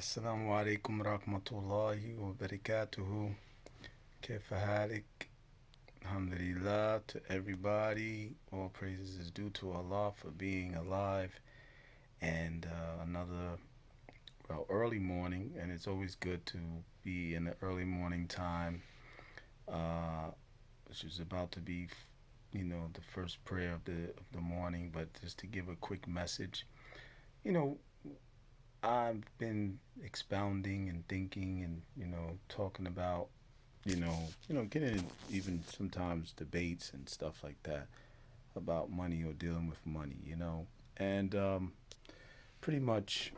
السلام عليكم ورحمة الله وبركاته. كيف حالك? Alhamdulillah to everybody. All praises is due to Allah for being alive and another early morning. And it's always good to be in the early morning time, uh, which is about to be, the first prayer of the morning. But just to give a quick message, you know, I've been expounding and thinking and talking about getting in even sometimes debates and stuff like that about money or dealing with money. And pretty much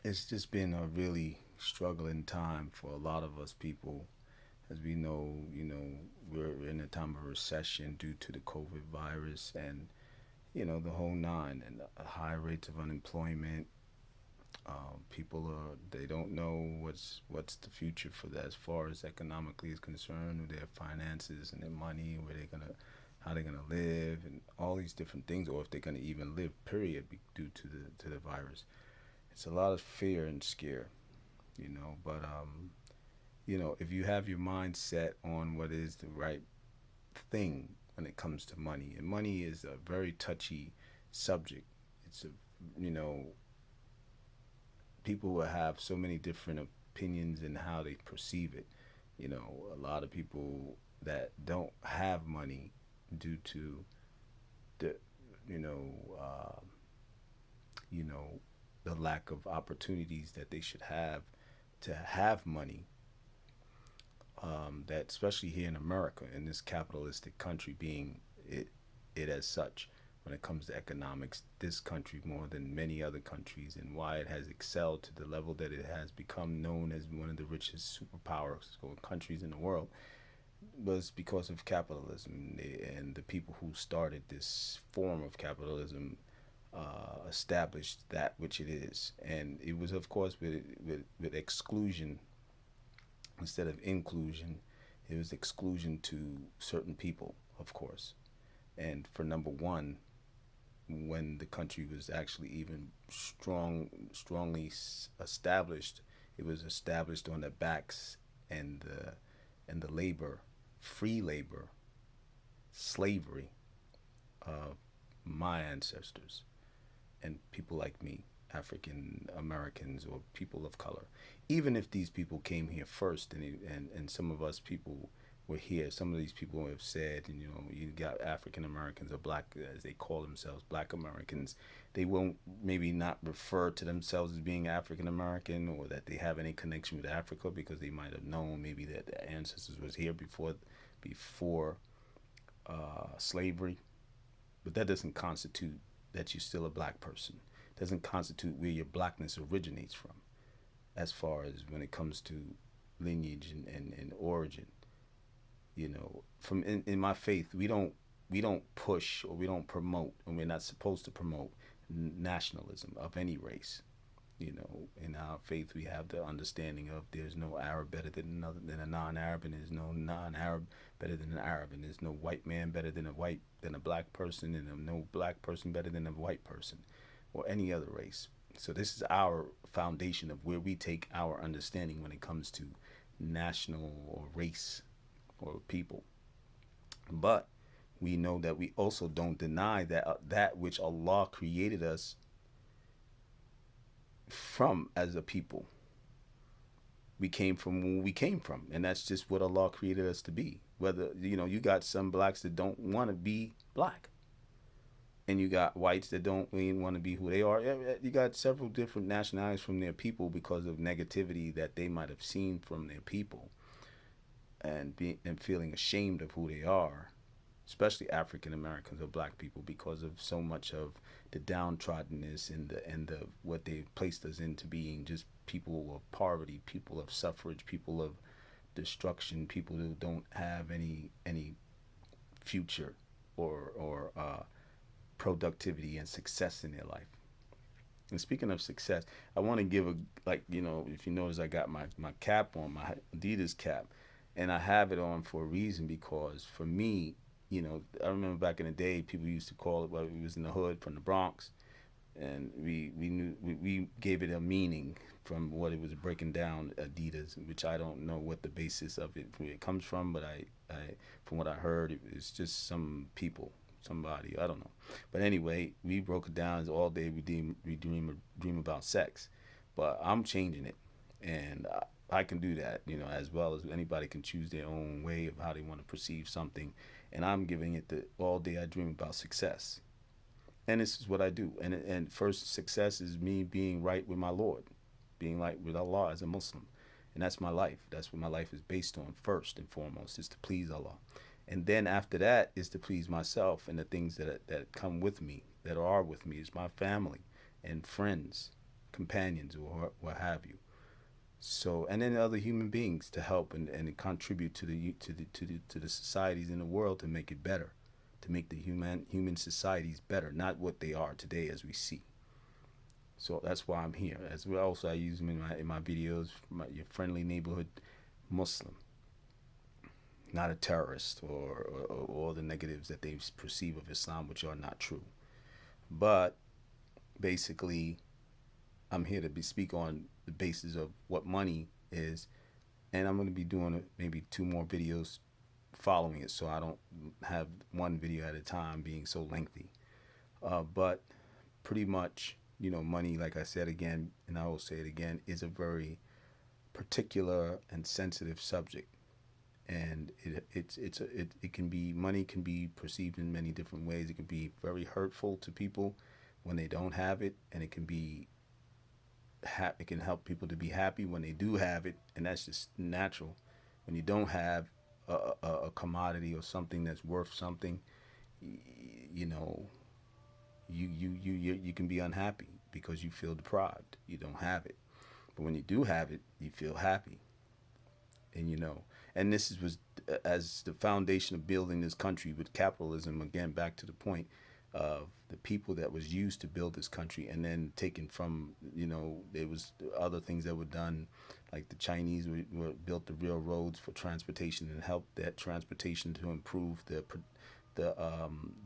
it's just been a really struggling time for a lot of us people. As we know, we're in a time of recession due to the COVID virus and, the whole nine and the high rates of unemployment. People they don't know what's the future for that as far as economically is concerned, with their finances and their money, where they're gonna, how they're gonna live, and all these different things, or if they're gonna even live. Period, due to the virus. It's a lot of fear and scare, But if you have your mind set on what is the right thing when it comes to money, and money is a very touchy subject. It's a you know People will have so many different opinions in how they perceive it. A lot of people that don't have money due to the, you know, uh, you know, the lack of opportunities that they should have to have money. That especially here in America, in this capitalistic country, being it as such, when it comes to economics, this country more than many other countries, and why it has excelled to the level that it has become known as one of the richest superpowers or countries in the world, was because of capitalism and the people who started this form of capitalism established that which it is, and it was of course with exclusion instead of inclusion. It was exclusion to certain people, of course. And for number one, when the country was actually even strongly established, it was established on the backs and the labor, free labor, slavery of my ancestors and people like me, African Americans or people of color. Even if these people came here first, and some of us people were here, some of these people have said, and you got African Americans or black, as they call themselves, black Americans. They won't maybe not refer to themselves as being African American or that they have any connection with Africa, because they might have known maybe that their ancestors was here before slavery. But that doesn't constitute that you're still a black person. Doesn't constitute where your blackness originates from, as far as when it comes to lineage and origin. From in my faith, we don't push, or we don't promote, and we're not supposed to promote nationalism of any race. In our faith, we have the understanding of there's no Arab better than a non-Arab, and there's no non-Arab better than an Arab, and there's no white man better than a black person, and no black person better than a white person, or any other race. So this is our foundation of where we take our understanding when it comes to national or race or people. But we know that we also don't deny that that which Allah created us from as a people. We came from where we came from, and that's just what Allah created us to be. Whether you got some blacks that don't want to be black, and you got whites that don't even want to be who they are. You got several different nationalities from their people because of negativity that they might have seen from their people, and feeling ashamed of who they are, especially African Americans or black people, because of so much of the downtroddenness and the what they placed us into being just people of poverty, people of suffrage, people of destruction, people who don't have any future or productivity and success in their life. And speaking of success, I want to give a, if you notice, I got my cap on, my Adidas cap, and I have it on for a reason, because for me, I remember back in the day, people used to call it, well, we was in the hood from the Bronx. and we knew we gave it a meaning from what it was breaking down Adidas, which I don't know what the basis of it where it comes from, but I from what I heard, it's just some people, somebody, I don't know. But anyway, we broke it down as all day we dream about sex, but I'm changing it, and I can do that, as well as anybody can choose their own way of how they want to perceive something, and I'm giving it the all day I dream about success, and this is what I do. And first success is me being right with my Lord, being right with Allah as a Muslim, and that's my life. That's what my life is based on. First and foremost is to please Allah, and then after that is to please myself and the things that come with me, that are with me, is my family and friends, companions, or what have you. So, and then other human beings to help and contribute to the societies in the world to make it better, to make the human societies better, not what they are today as we see. So that's why I'm here. As well, so I use them in my videos. Your friendly neighborhood Muslim, not a terrorist, or all the negatives that they perceive of Islam, which are not true. But basically, I'm here to speak on the basis of what money is, and I'm going to be doing maybe two more videos following it, so I don't have one video at a time being so lengthy. But pretty much, money, like I said again, and I will say it again, is a very particular and sensitive subject, and it can be, money can be perceived in many different ways. It can be very hurtful to people when they don't have it, and it can help people to be happy when they do have it, and that's just natural. When you don't have a commodity or something that's worth something, you know, you can be unhappy because you feel deprived. You don't have it, but when you do have it, you feel happy, and and was as the foundation of building this country with capitalism. Again, back to the point of the people that was used to build this country, and then taken from, there was other things that were done, like the Chinese built the railroads for transportation and helped that transportation to improve the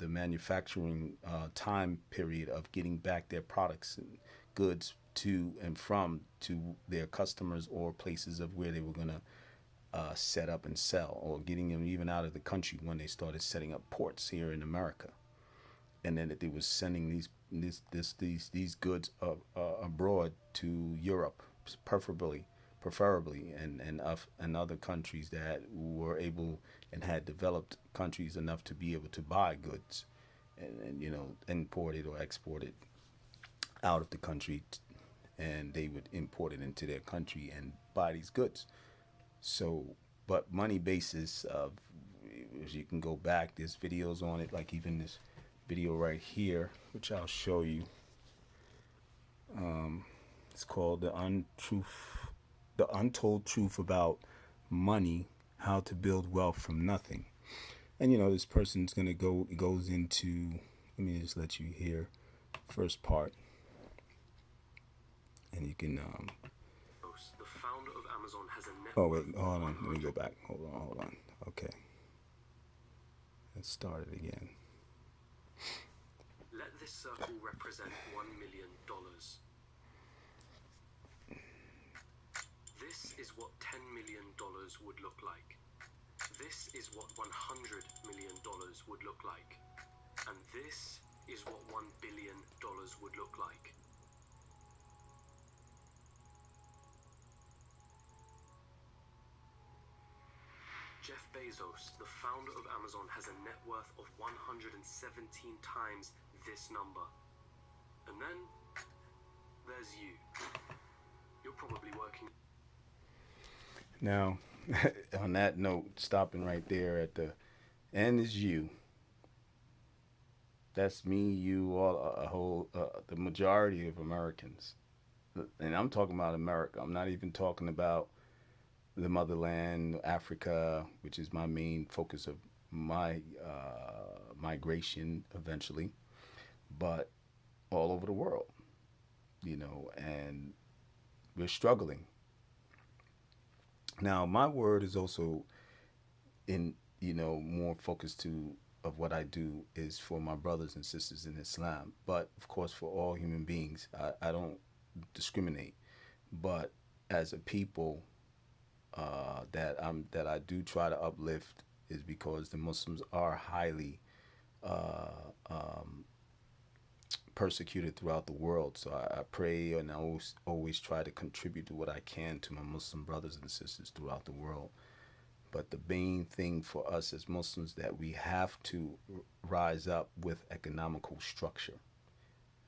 manufacturing time period of getting back their products and goods to and from to their customers or places of where they were going to set up and sell, or getting them even out of the country when they started setting up ports here in America. And then that they was sending these goods abroad to Europe, preferably, and other countries that were able and had developed countries enough to be able to buy goods, and import it or export it out of the country, and they would import it into their country and buy these goods. So, but money basis of, as you can go back, there's videos on it, like even this video right here, which I'll show you. It's called the Untold Truth About Money: How to Build Wealth from Nothing. And this person's gonna goes into. Let me just let you hear first part, and you can. The founder of Amazon has a net. Oh wait, hold on. Let me go back. Hold on. Okay. Let's start it again. Let this circle represent $1 million. This is what $10 million would look like. This is what $100 million would look like. And this is what $1 billion would look like. Jeff Bezos, the founder of Amazon, has a net worth of 117 times this number. And then there's you. You're probably working. Now, on that note, stopping right there at the end is you. That's me, you, the majority of Americans. And I'm talking about America. I'm not even talking about the motherland, Africa, which is my main focus of my migration eventually, but all over the world, and we're struggling. Now, my word is also in, more focused to of what I do is for my brothers and sisters in Islam, but of course for all human beings. I don't discriminate, but as a people, that I do try to uplift is because the Muslims are highly uh, um, persecuted throughout the world. So I pray and I always try to contribute to what I can to my Muslim brothers and sisters throughout the world. But the main thing for us as Muslims that we have to rise up with economical structure,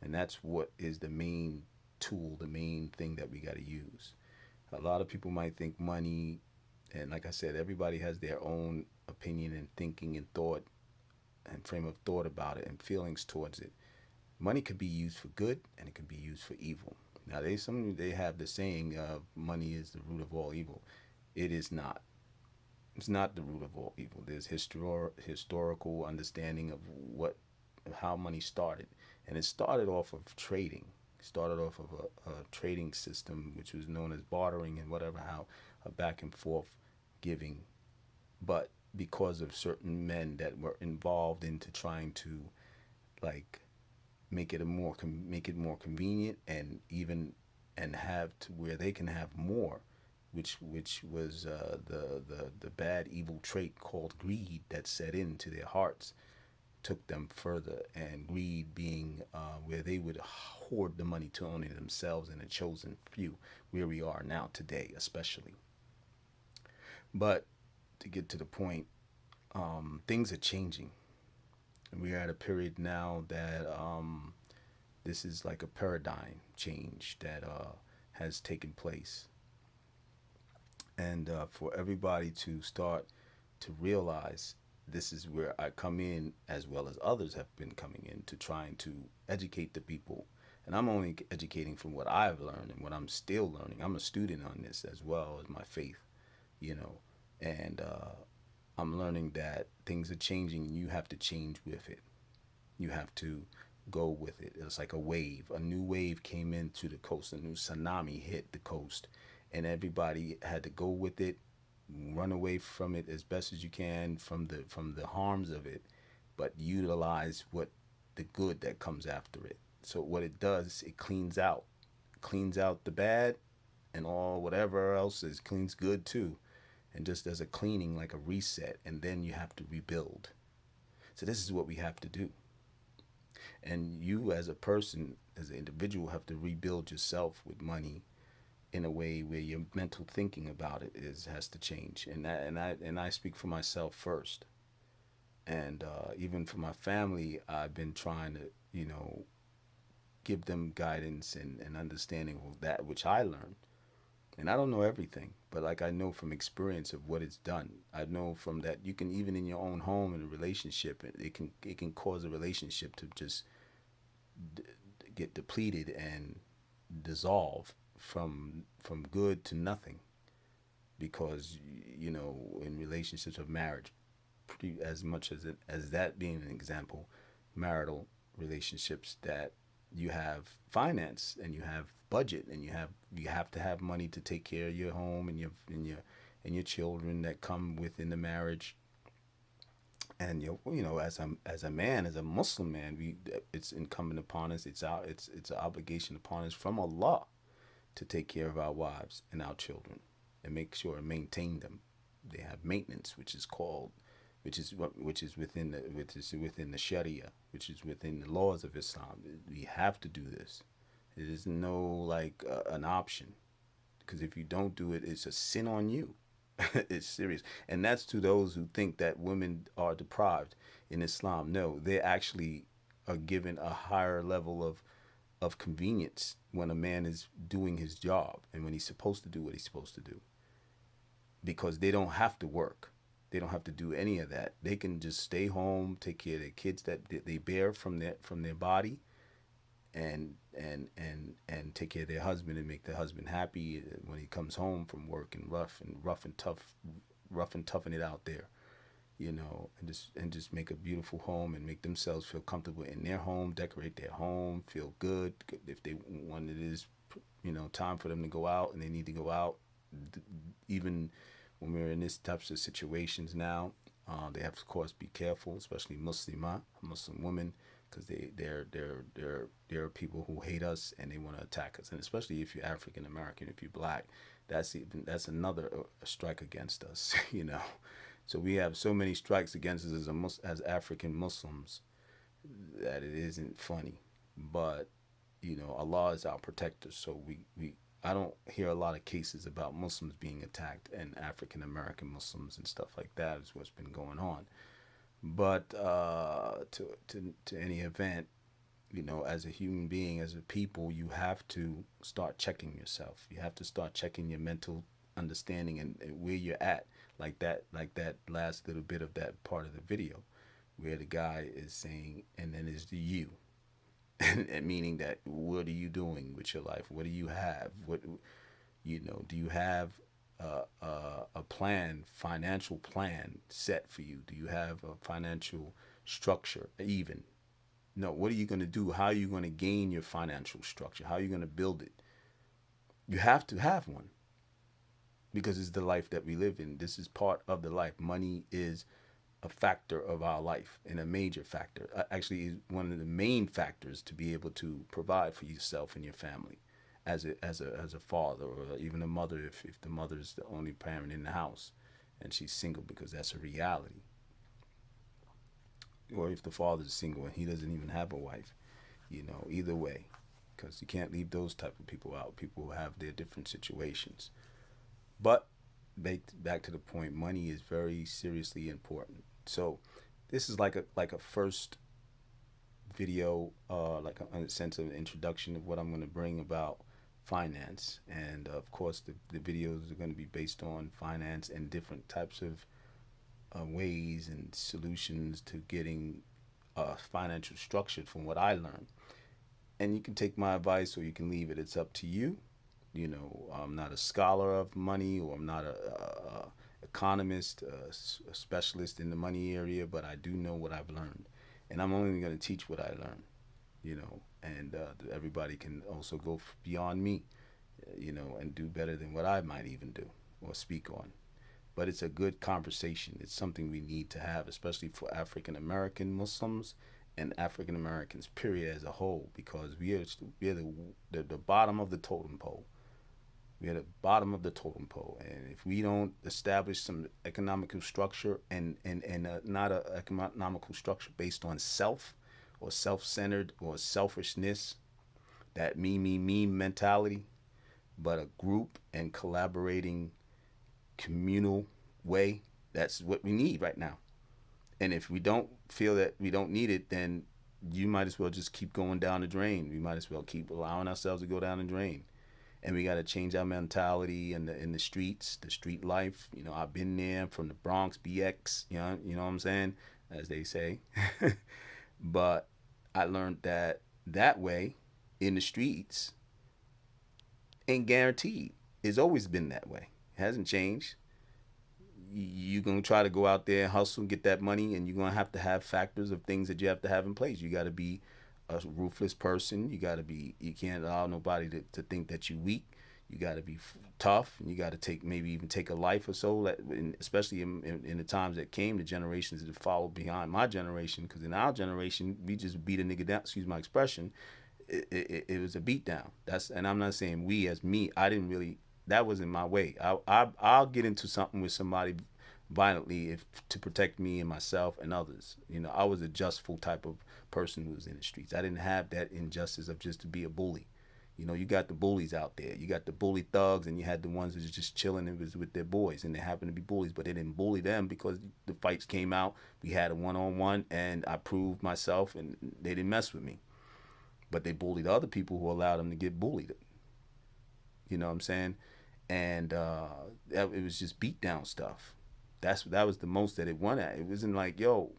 and that's what is the main tool, the main thing that we got to use. A lot of people might think money, and like I said, everybody has their own opinion and thinking and thought and frame of thought about it and feelings towards it. Money could be used for good and it could be used for evil. Now they have the saying money is the root of all evil. It is not. It's not the root of all evil. There's historical understanding of what how money started, and it started off of trading. It started off of a trading system which was known as bartering and whatever, how a back and forth giving. But because of certain men that were involved into trying to like make it more convenient and even and have to where they can have more, which was the bad evil trait called greed that set into their hearts, took them further, and greed being where they would hoard the money to only themselves and a chosen few, where we are now today especially. But to get to the point, things are changing. We are at a period now that this is like a paradigm change that has taken place, and for everybody to start to realize this is where I come in, as well as others have been coming in to trying to educate the people. And I'm only educating from what I've learned and what I'm still learning. I'm a student on this as well as my faith, you know, and I'm learning that things are changing and you have to change with it. You have to go with it. It's like a wave. A new wave came into the coast. A new tsunami hit the coast, and everybody had to go with it, run away from it as best as you can from the harms of it, but utilize what the good that comes after it. So what it does, it cleans out the bad, and all whatever else is cleans good too, and just as a cleaning, like a reset, and then you have to rebuild. So this is what we have to do. And you as a person, as an individual, have to rebuild yourself with money in a way where your mental thinking about it is has to change. And I speak for myself first, and even for my family, I've been trying to give them guidance and understanding of that which I learned. And I don't know everything, but like I know from experience of what it's done. I know from that you can, even in your own home in a relationship, it can cause a relationship to just d- get depleted and dissolve from good to nothing, because in relationships of marriage, pretty as much as that being an example, marital relationships, that you have finance and you have budget and you have to have money to take care of your home and your children that come within the marriage. And as a man, as a Muslim man, we it's incumbent upon us, it's an obligation upon us from Allah to take care of our wives and our children and make sure and maintain them. They have maintenance, which is within the Sharia, which is within the laws of Islam. We have to do this. It is no like an option, because if you don't do it, it's a sin on you. It's serious, and that's to those who think that women are deprived in Islam. No, they actually are given a higher level of convenience when a man is doing his job and when he's supposed to do what he's supposed to do, because they don't have to work. They don't have to do any of that. They can just stay home, take care of their kids that they bear from their body, and take care of their husband and make their husband happy when he comes home from work, and rough and toughen it out there, and just make a beautiful home and make themselves feel comfortable in their home, decorate their home, feel good. If they when it is, time for them to go out and they need to go out, even when we're in this types of situations now, They have to, of course, be careful, especially Muslimah, Muslim women, because there are people who hate us and they want to attack us, and especially if you're African American, if you're black, that's another strike against us, you know. So we have so many strikes against us as African Muslims that it isn't funny. But Allah is our protector, so we I don't hear a lot of cases about Muslims being attacked and African American Muslims and stuff like that is what's been going on. But to any event, as a human being, as a people, you have to start checking yourself. You have to start checking your mental understanding and where you're at. Like that last little bit of that part of the video, where the guy is saying, and then is the you, and meaning that what are you doing with your life? What do you have? Do you have a plan, financial plan set for you? Do you have a financial structure even? No, what are you going to do? How are you going to gain your financial structure? How are you going to build it? You have to have one because it's the life that we live in. This is part of the life. Money is a factor of our life and a major factor. Actually, is one of the main factors to be able to provide for yourself and your family as a father or even a mother if the mother's the only parent in the house and she's single, because that's a reality. Or if the father's single and he doesn't even have a wife, either way, because you can't leave those type of people out. People who have their different situations. But back to the point, money is very seriously important. So this is like a first video, like a sense of introduction of what I'm going to bring about finance. And of course, the videos are going to be based on finance and different types of ways and solutions to getting financial structured from what I learned. And you can take my advice or you can leave it. It's up to you. I'm not a scholar of money, or I'm not a economist, a specialist in the money area, but I do know what I've learned, and I'm only going to teach what I learned. And everybody can also go beyond me, and do better than what I might even do or speak on. But it's a good conversation. It's something we need to have, especially for African American Muslims and African Americans, period, as a whole, because we are the bottom of the totem pole. We're at the bottom of the totem pole, and if we don't establish some economical structure and not an economical structure based on self or self-centered or selfishness, that me mentality, but a group and collaborating communal way, that's what we need right now. And if we don't feel that we don't need it, then you might as well just keep going down the drain. We might as well keep allowing ourselves to go down the drain. And we got to change our mentality in the streets, the street life. I've been there from the Bronx, BX. You know what I'm saying, as they say. But I learned that way in the streets ain't guaranteed. It's always been that way. It hasn't changed. You're going to try to go out there and hustle and get that money, and you're going to have factors of things that you have to have in place. You got to be a ruthless person. You can't allow nobody to think that you're weak. You got to be tough, and you got to maybe even take a life or so, especially in the times that came, the generations that followed behind my generation, because in our generation, we just beat a nigga down, excuse my expression. It was a beat down. And I'm not saying we as me, I didn't really, that wasn't my way. I'll get into something with somebody violently to protect me and myself and others. I was a justful type of person who was in the streets. I didn't have that injustice of just to be a bully. You got the bullies out there. You got the bully thugs, and you had the ones who was just chilling and was with their boys, and they happened to be bullies, but they didn't bully them because the fights came out. We had a one-on-one, and I proved myself, and they didn't mess with me. But they bullied other people who allowed them to get bullied. You know what I'm saying? And it was just beat down stuff. That was the most that it won at. It wasn't like, yo,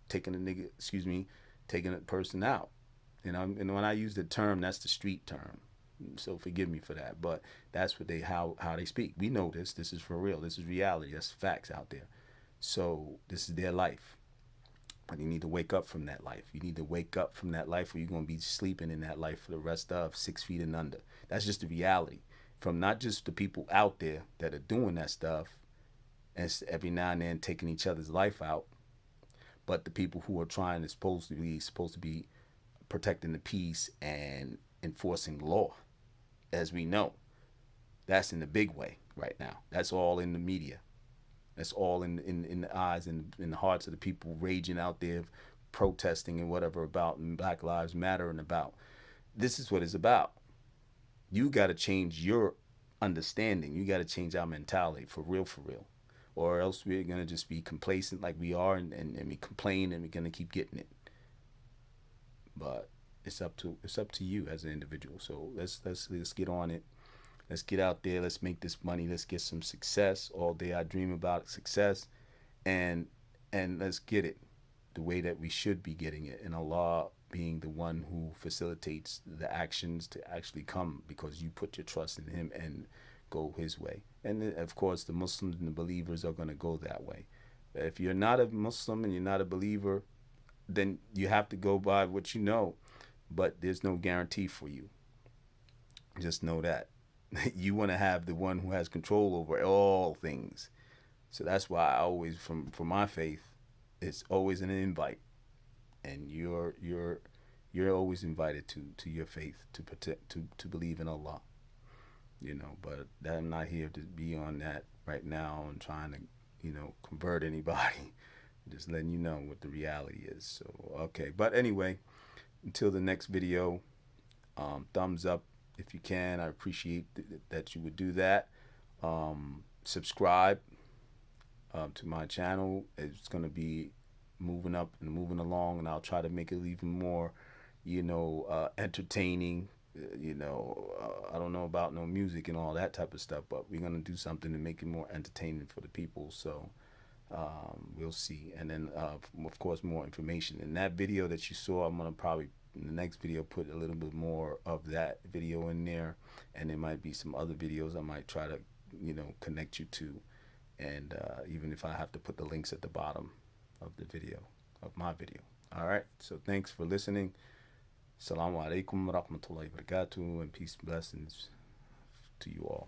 taking a person out. And when I use the term, that's the street term. So forgive me for that, but that's what how they speak. We know this. This is for real. This is reality. That's facts out there. So this is their life. But you need to wake up from that life. You need to wake up from that life, or you're going to be sleeping in that life for the rest of 6 feet and under. That's just the reality. From not just the people out there that are doing that stuff and every now and then taking each other's life out. But the people who are trying is supposed to be protecting the peace and enforcing law, as we know. That's in the big way right now. That's all in the media. That's all in the eyes and in the hearts of the people raging out there, protesting and whatever about, and Black Lives Matter and about. This is what it's about. You got to change your understanding. You got to change our mentality for real, for real. Or else we're going to just be complacent like we are, and we complain and we're going to keep getting it. But it's up to you as an individual. So let's get on it. Let's get out there. Let's make this money. Let's get some success. All day I dream about success, and let's get it the way that we should be getting it. And Allah being the one who facilitates the actions to actually come, because you put your trust in Him and go His way. And of course, the Muslims and the believers are going to go that way. If you're not a Muslim and you're not a believer, then you have to go by what you know. But there's no guarantee for you. Just know that. You want to have the one who has control over all things. So that's why I always, for my faith, it's always an invite, and you're always invited to your faith, to protect, to believe in Allah. But I'm not here to be on that right now and trying to convert anybody. Just letting you know what the reality is. So okay, but anyway, until the next video, thumbs up if you can. I appreciate that you would do that. Subscribe to my channel. It's going to be moving up and moving along, and I'll try to make it even more entertaining. I don't know about no music and all that type of stuff, but we're going to do something to make it more entertaining for the people. So we'll see. And then of course, more information in that video that you saw. I'm going to probably in the next video put a little bit more of that video in there, and there might be some other videos I might try to connect you to, and even if I have to put the links at the bottom of the video, of my video. All right, so thanks for listening. Assalamu alaikum wa rahmatullahi wa barakatuh, and peace and blessings to you all.